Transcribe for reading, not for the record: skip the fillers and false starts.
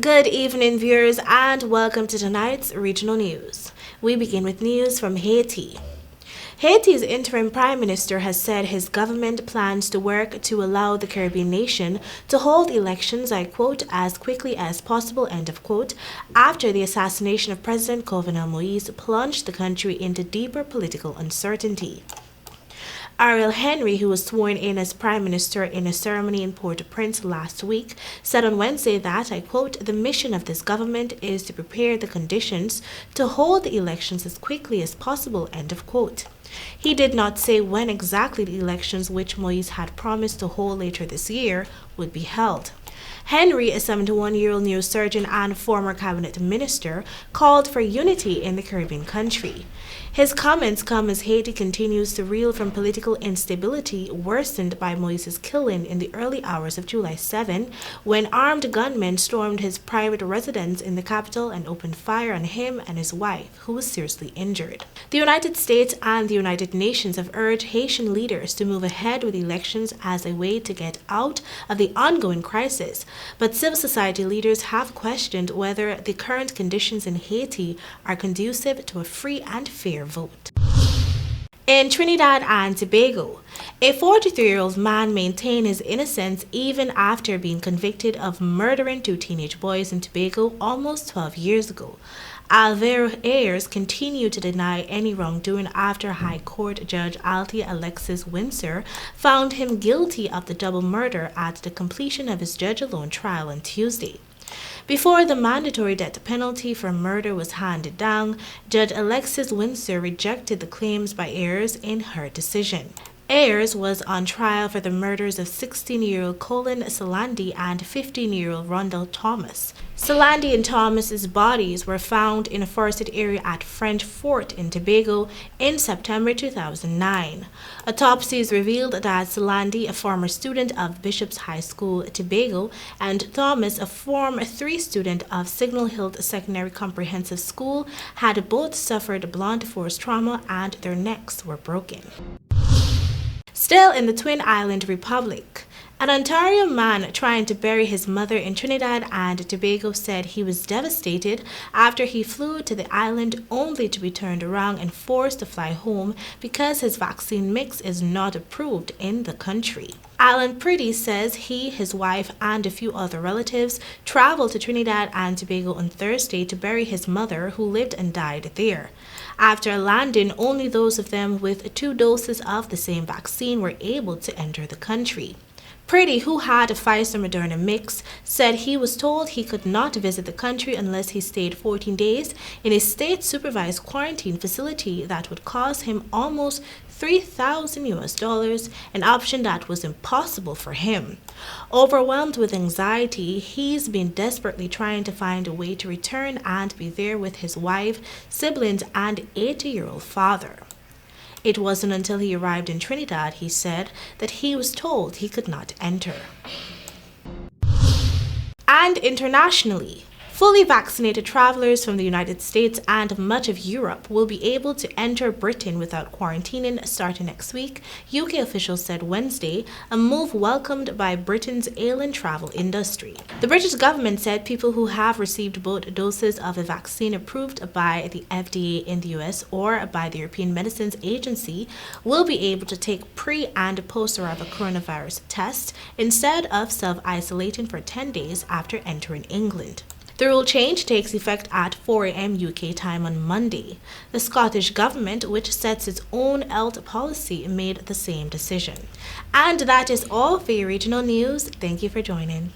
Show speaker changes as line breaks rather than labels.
Good evening, viewers, and welcome to tonight's regional news. We begin with news from Haiti. Haiti's interim prime minister has said his government plans to work to allow the Caribbean nation to hold elections, I quote, as quickly as possible, end of quote, after the assassination of President Jovenel Moise plunged the country into deeper political uncertainty. Ariel Henry, who was sworn in as Prime Minister in a ceremony in Port-au-Prince last week, said on Wednesday that, I quote, the mission of this government is to prepare the conditions to hold the elections as quickly as possible, end of quote. He did not say when exactly the elections which Moise had promised to hold later this year would be held. Henry, a 71-year-old neurosurgeon and former cabinet minister, called for unity in the Caribbean country. His comments come as Haiti continues to reel from political instability worsened by Moise's killing in the early hours of July 7, when armed gunmen stormed his private residence in the capital and opened fire on him and his wife, who was seriously injured. The United States and the United Nations have urged Haitian leaders to move ahead with elections as a way to get out of the ongoing crisis, but civil society leaders have questioned whether the current conditions in Haiti are conducive to a free and fair vote. In Trinidad and Tobago, a 43-year-old man maintained his innocence even after being convicted of murdering two teenage boys in Tobago almost 12 years ago. Alvaro Ayers continued to deny any wrongdoing after High Court Judge Althea Alexis Windsor found him guilty of the double murder at the completion of his judge-alone trial on Tuesday. Before the mandatory death penalty for murder was handed down, Judge Alexis Windsor rejected the claims by Ayers in her decision. Ayers was on trial for the murders of 16-year-old Colin Salandi and 15-year-old Rondell Thomas. Salandi and Thomas's bodies were found in a forested area at French Fort in Tobago in September 2009. Autopsies revealed that Salandi, a former student of Bishop's High School, Tobago, and Thomas, a former 3 student of Signal Hill Secondary Comprehensive School, had both suffered blunt force trauma and their necks were broken. Still in the Twin Island Republic, an Ontario man trying to bury his mother in Trinidad and Tobago said he was devastated after he flew to the island only to be turned around and forced to fly home because his vaccine mix is not approved in the country. Alan Pretty says he, his wife, and a few other relatives traveled to Trinidad and Tobago on Thursday to bury his mother, who lived and died there. After landing, only those of them with 2 doses of the same vaccine were able to enter the country. Pretty, who had a Pfizer-Moderna mix, said he was told he could not visit the country unless he stayed 14 days in a state-supervised quarantine facility that would cost him almost $3,000, an option that was impossible for him. Overwhelmed with anxiety, he's been desperately trying to find a way to return and be there with his wife, siblings, and 80-year-old father. It wasn't until he arrived in Trinidad, he said, that he was told he could not enter. And internationally, fully vaccinated travelers from the United States and much of Europe will be able to enter Britain without quarantining starting next week, UK officials said Wednesday, a move welcomed by Britain's ailing travel industry. The British government said people who have received both doses of a vaccine approved by the FDA in the US or by the European Medicines Agency will be able to take pre- and post-arrival coronavirus tests instead of self-isolating for 10 days after entering England. The rule change takes effect at 4 a.m. UK time on Monday. The Scottish Government, which sets its own health policy, made the same decision. And that is all for your regional news. Thank you for joining.